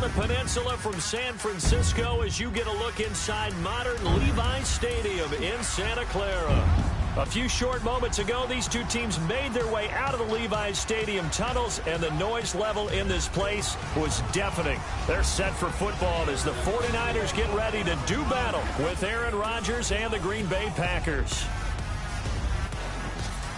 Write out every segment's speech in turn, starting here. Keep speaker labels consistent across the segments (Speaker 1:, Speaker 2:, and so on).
Speaker 1: the peninsula from San Francisco as you get a look inside modern Levi's Stadium in Santa Clara. A few short moments ago, these two teams made their way out of the Levi's Stadium tunnels, and the noise level in this place was deafening. They're set for football as the 49ers get ready to do battle with Aaron Rodgers and the Green Bay Packers.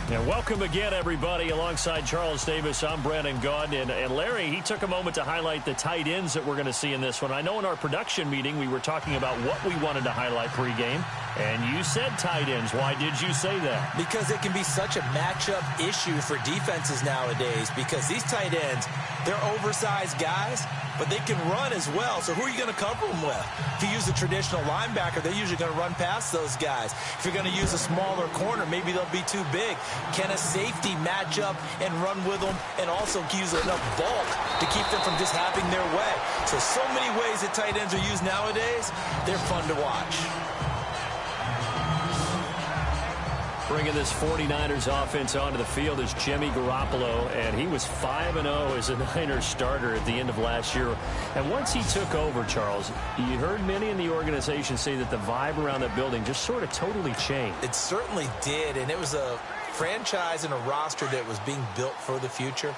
Speaker 1: And welcome again, everybody. Alongside Charles Davis, I'm Brandon Gaudin. And Larry, he took a moment to highlight the tight ends that we're going to see in this one. I know in our production meeting we were talking about what we wanted to highlight pregame, and you said tight ends. Why did you say that?
Speaker 2: Because it can be such a matchup issue for defenses nowadays, because these tight ends, they're oversized guys, but they can run as well. So who are you going to cover them with? If you use a traditional linebacker, they're usually going to run past those guys. If you're going to use a smaller corner, maybe they'll be too big. Can a safety match up and run with them and also use enough bulk to keep them from just having their way? So many ways that tight ends are used nowadays. They're fun to watch.
Speaker 1: Bringing this 49ers offense onto the field is Jimmy Garoppolo, and he was 5-0 as a Niners starter at the end of last year. And once he took over, Charles, you heard many in the organization say that the vibe around that building just sort of totally changed.
Speaker 2: It certainly did, and it was a franchise and a roster that was being built for the future,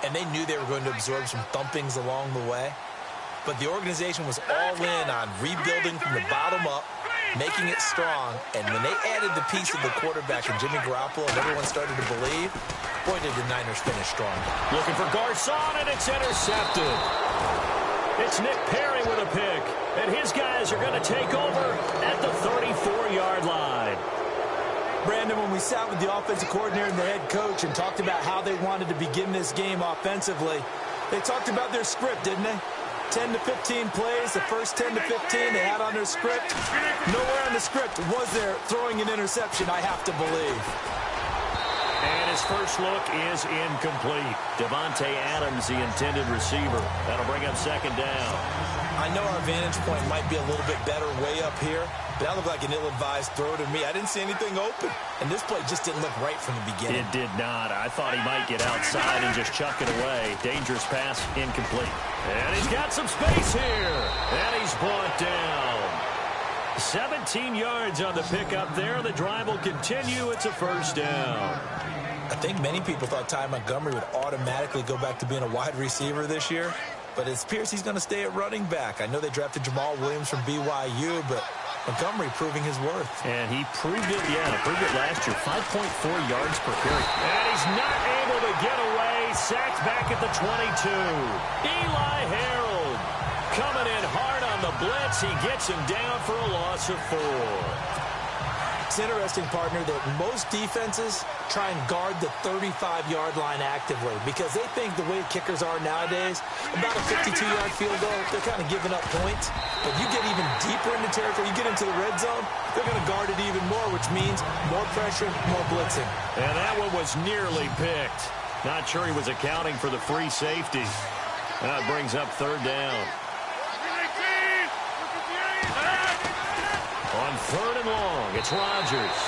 Speaker 2: and they knew they were going to absorb some thumpings along the way. But the organization was all in on rebuilding from the bottom up, making it strong, and when they added the piece of the quarterback and Jimmy Garoppolo, and everyone started to believe, boy, did the Niners finish strong.
Speaker 1: Looking for Garcon, and it's intercepted. It's Nick Perry with a pick, and his guys are going to take over at the 34-yard line.
Speaker 2: Brandon, when we sat with the offensive coordinator and the head coach and talked about how they wanted to begin this game offensively, they talked about their script, didn't they? 10 to 15 plays, the first 10 to 15 they had on their script. Nowhere on the script was there throwing an interception, I have to believe.
Speaker 1: And his first look is incomplete. Devontae Adams, the intended receiver. That'll bring up second down.
Speaker 2: I know our vantage point might be a little bit better way up here, but that looked like an ill-advised throw to me. I didn't see anything open, and this play just didn't look right from the beginning.
Speaker 1: It did not. I thought he might get outside and just chuck it away. Dangerous pass, incomplete. And he's got some space here, and he's brought down. 17 yards on the pickup there. The drive will continue. It's a first down.
Speaker 2: I think many people thought Ty Montgomery would automatically go back to being a wide receiver this year, but it appears he's going to stay at running back. I know they drafted Jamal Williams from BYU, but Montgomery proving his worth.
Speaker 1: And he proved it, proved it last year. 5.4 yards per carry. And he's not able to get away. Sacked back at the 22. Eli Harold coming in hard on the blitz. He gets him down for a loss of 4.
Speaker 2: It's interesting, partner, that most defenses try and guard the 35-yard line actively because they think the way kickers are nowadays, about a 52-yard field goal, they're kind of giving up points. But you get even deeper into territory, you get into the red zone, they're going to guard it even more, which means more pressure, more blitzing.
Speaker 1: And that one was nearly picked. Not sure he was accounting for the free safety. That brings up third down. On third and long, it's Rodgers.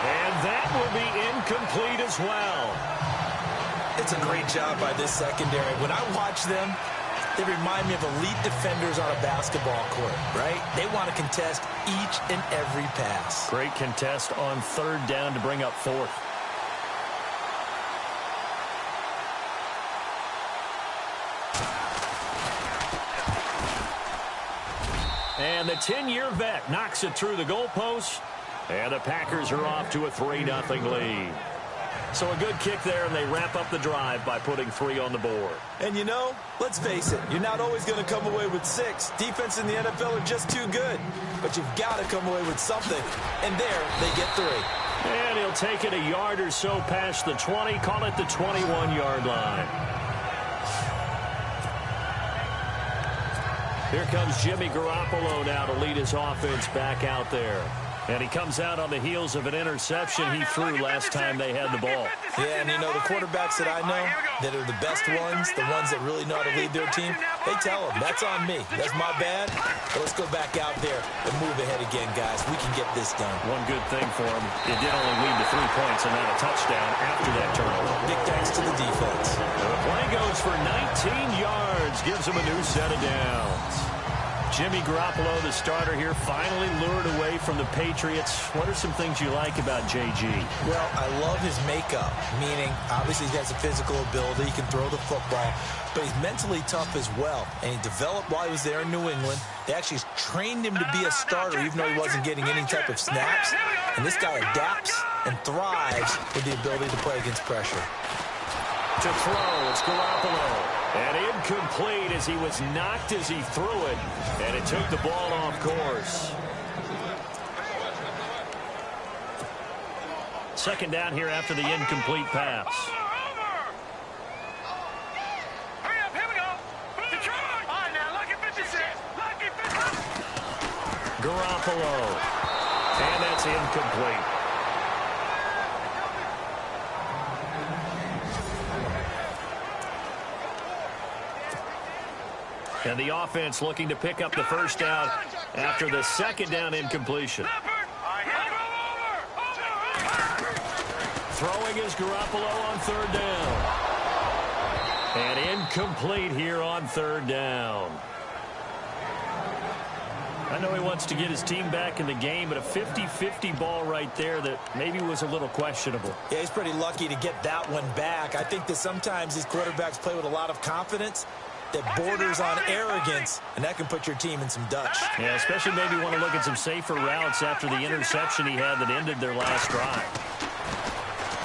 Speaker 1: And that will be incomplete as well.
Speaker 2: It's a great job by this secondary. When I watch them, they remind me of elite defenders on a basketball court, right? They want to contest each and every pass.
Speaker 1: Great contest on third down to bring up fourth. And the 10-year vet knocks it through the goalpost. And the Packers are off to a 3-0 lead. So a good kick there, and they wrap up the drive by putting 3 on the board.
Speaker 2: And you know, let's face it, you're not always going to come away with 6. Defense in the NFL are just too good. But you've got to come away with something. And there, they get 3.
Speaker 1: And he'll take it a yard or so past the 20, call it the 21-yard line. Here comes Jimmy Garoppolo now to lead his offense back out there. And he comes out on the heels of an interception he threw last time they had the ball.
Speaker 2: Yeah, and you know, the quarterbacks that I know that are the best ones, the ones that really know how to lead their team, they tell them, that's on me. That's my bad. But let's go back out there and move ahead again, guys. We can get this done.
Speaker 1: One good thing for him, it did only lead to 3 points and not a touchdown after that turnover.
Speaker 2: Big thanks to the defense.
Speaker 1: The play goes for 19 yards, gives him a new set of downs. Jimmy Garoppolo, the starter here, finally lured away from the Patriots. What are some things you like about JG?
Speaker 2: Well, I love his makeup, meaning obviously he has a physical ability. He can throw the football, but he's mentally tough as well. And he developed while he was there in New England. They actually trained him to be a starter even though he wasn't getting any type of snaps. And this guy adapts and thrives with the ability to play against pressure.
Speaker 1: To throw, it's Garoppolo. And incomplete as he was knocked as he threw it. And it took the ball off course. Second down here after the incomplete pass. Garoppolo. And that's incomplete. And the offense looking to pick up the first down after the second down incompletion. Throwing is Garoppolo on third down. And incomplete here on third down. I know he wants to get his team back in the game, but a 50-50 ball right there that maybe was a little questionable.
Speaker 2: Yeah, he's pretty lucky to get that one back. I think that sometimes these quarterbacks play with a lot of confidence that borders on arrogance, and that can put your team in some Dutch.
Speaker 1: Yeah, especially maybe want to look at some safer routes after the interception he had that ended their last drive.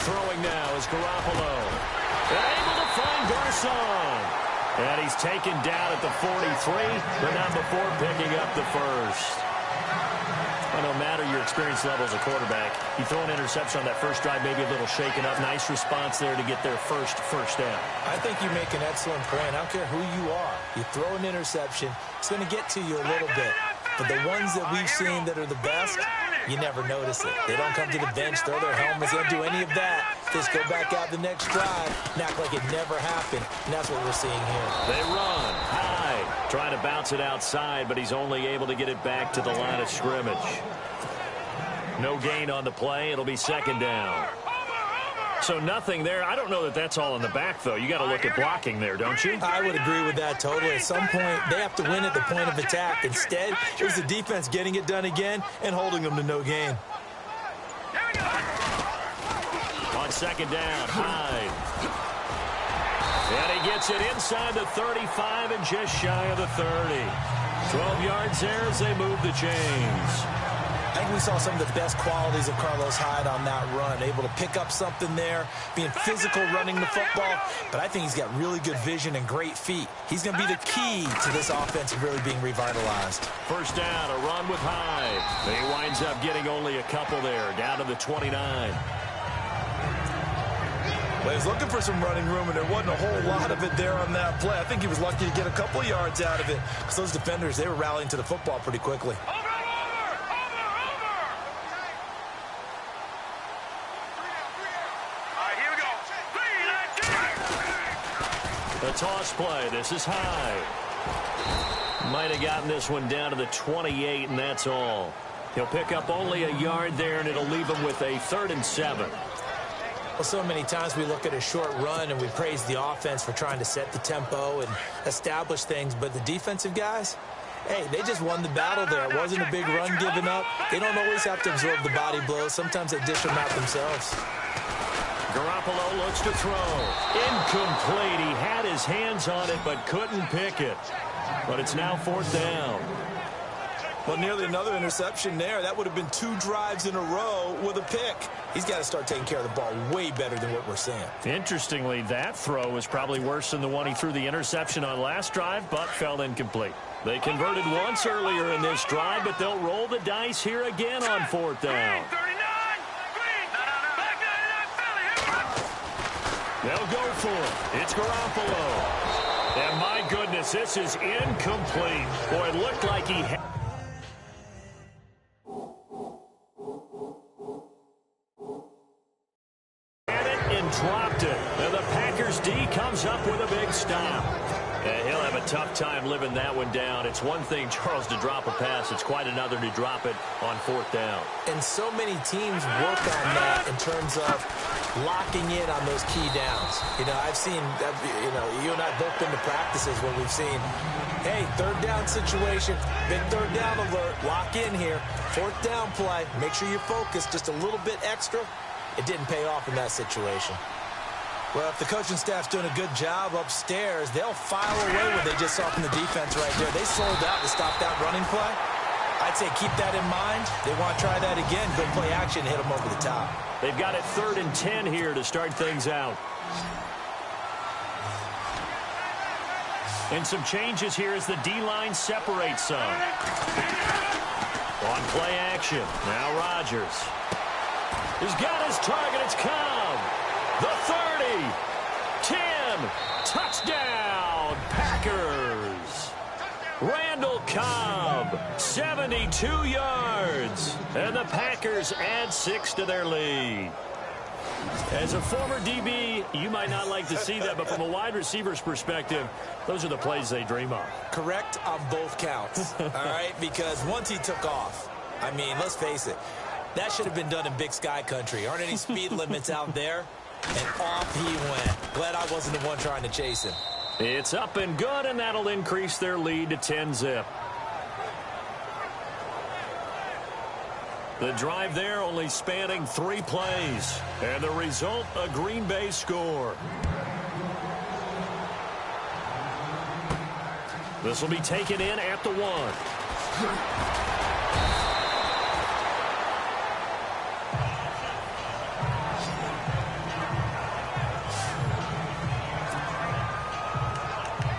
Speaker 1: Throwing now is Garoppolo. And able to find Garcon. And he's taken down at the 43, but not before picking up the first. Well, no matter your experience level as a quarterback, you throw an interception on that first drive, maybe a little shaken up. Nice response there to get their first down.
Speaker 2: I think you make an excellent point. I don't care who you are. You throw an interception, it's going to get to you a little bit. But the ones that we've seen that are the best, you never notice it. They don't come to the bench, throw their helmets, they don't do any of that. Just go back out the next drive and act like it never happened. And that's what we're seeing here.
Speaker 1: They run high, trying to bounce it outside, but he's only able to get it back to the line of scrimmage. No gain on the play. It'll be second down. So nothing there. I don't know that that's all in the back, though. You got to look at blocking there, don't you?
Speaker 2: I would agree with that totally. At some point, they have to win at the point of attack. Instead, it was the defense getting it done again and holding them to no gain.
Speaker 1: On second down, Hyde. And he gets it inside the 35 and just shy of the 30. 12 yards there as they move the chains.
Speaker 2: I think we saw some of the best qualities of Carlos Hyde on that run. Able to pick up something there, being physical running the football. But I think he's got really good vision and great feet. He's going to be the key to this offense really being revitalized.
Speaker 1: First down, a run with Hyde. He winds up getting only a couple there, down to the 29.
Speaker 2: Well, he was looking for some running room, and there wasn't a whole lot of it there on that play. I think he was lucky to get a couple yards out of it because those defenders, they were rallying to the football pretty quickly.
Speaker 1: The toss play. This is Hyde. Might have gotten this one down to the 28, and that's all. He'll pick up only a yard there, and it'll leave him with a 3rd and 7.
Speaker 2: Well, so many times we look at a short run and we praise the offense for trying to set the tempo and establish things, but the defensive guys, hey, they just won the battle there. It wasn't a big run given up. They don't always have to absorb the body blows. Sometimes they dish them out themselves.
Speaker 1: Garoppolo looks to throw. Incomplete. He had his hands on it but couldn't pick it. But it's now 4th down.
Speaker 2: Well, nearly another interception there. That would have been 2 drives in a row with a pick. He's got to start taking care of the ball way better than what we're seeing.
Speaker 1: Interestingly, that throw was probably worse than the one he threw the interception on last drive, but fell incomplete. They converted once earlier in this drive, but they'll roll the dice here again on 4th down. They'll go for it. It's Garoppolo. And my goodness, this is incomplete. Boy, it looked like he had... time living that one down. It's one thing, Charles, to drop a pass. It's quite another to drop it on 4th down.
Speaker 2: And so many teams work on that in terms of locking in on those key downs. You know, I've seen, you and I both been to practices when we've seen, hey, 3rd down situation, big 3rd down alert, lock in here, 4th down play, make sure you're focused just a little bit extra. It didn't pay off in that situation. Well, if the coaching staff's doing a good job upstairs, they'll file away what they just saw from the defense right there. They sold out to stop that running play. I'd say keep that in mind. They want to try that again, go play action, hit them over the top.
Speaker 1: They've got it 3rd and 10 here to start things out. And some changes here as the D-line separates some. On play action, now Rodgers. He's got his target, it's Cobb. The 30, 10, touchdown, Packers. Randall Cobb, 72 yards. And the Packers add 6 to their lead. As a former DB, you might not like to see that, but from a wide receiver's perspective, those are the plays they dream of.
Speaker 2: Correct on both counts, all right? Because once he took off, I mean, let's face it, that should have been done in Big Sky country. Aren't any speed limits out there? And off he went. Glad I wasn't the one trying to chase him.
Speaker 1: It's up and good, and that'll increase their lead to 10-zip. The drive there only spanning 3 plays. And the result, a Green Bay score. This will be taken in at the 1.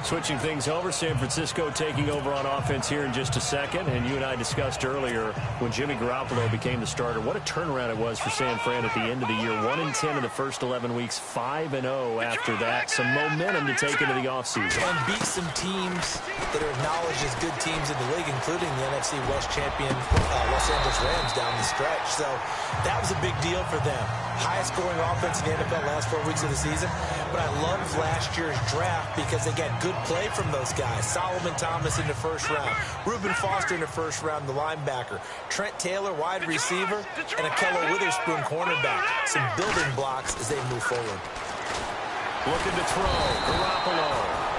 Speaker 1: Switching things over, San Francisco taking over on offense here in just a second. And you and I discussed earlier when Jimmy Garoppolo became the starter, what a turnaround it was for San Fran at the end of the year. 1-10 in the first 11 weeks, 5-0 after that. Some momentum to take into the offseason.
Speaker 2: And beat some teams that are acknowledged as good teams in the league, including the NFC West champion Los Angeles Rams down the stretch. So that was a big deal for them. Highest scoring offense in the NFL last 4 weeks of the season. But I loved last year's draft because they got good play from those guys. Solomon Thomas in the 1st round. Reuben Foster in the 1st round, the linebacker. Trent Taylor, wide receiver. And Akello Witherspoon, cornerback. Some building blocks as they move forward.
Speaker 1: Looking to throw. Garoppolo.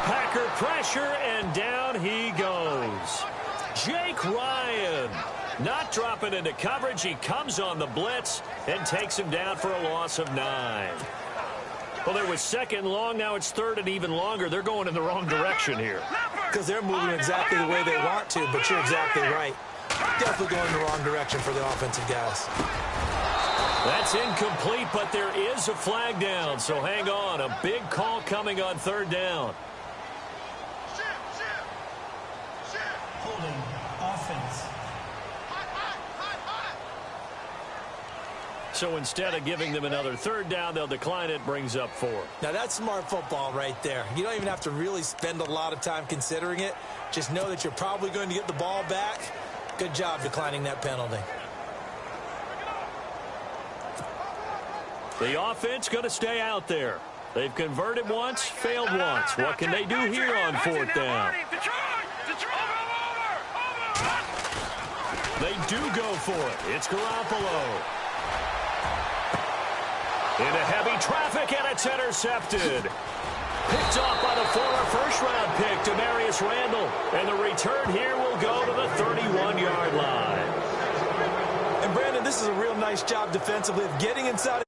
Speaker 1: Packer pressure, and down he goes. Jake Ryan. Not dropping into coverage. He comes on the blitz and takes him down for a loss of 9. Well, there was 2nd and long. Now it's 3rd and even longer. They're going in the wrong direction here.
Speaker 2: Because they're moving exactly the way they want to, but you're exactly right. Definitely going in the wrong direction for the offensive guys.
Speaker 1: That's incomplete, but there is a flag down, so hang on. A big call coming on 3rd down.
Speaker 3: Holding offense.
Speaker 1: So instead of giving them another 3rd down, they'll decline it, brings up 4.
Speaker 2: Now, that's smart football right there. You don't even have to really spend a lot of time considering it. Just know that you're probably going to get the ball back. Good job declining that penalty.
Speaker 1: The offense going to stay out there. They've converted once, failed once. What can they do here on 4th down? They do go for it. It's Garoppolo. Into heavy traffic, and it's intercepted. Picked off by the former 1st-round pick, Demarius Randall. And the return here will go to the 31-yard line.
Speaker 2: And, Brandon, this is a real nice job defensively of getting inside.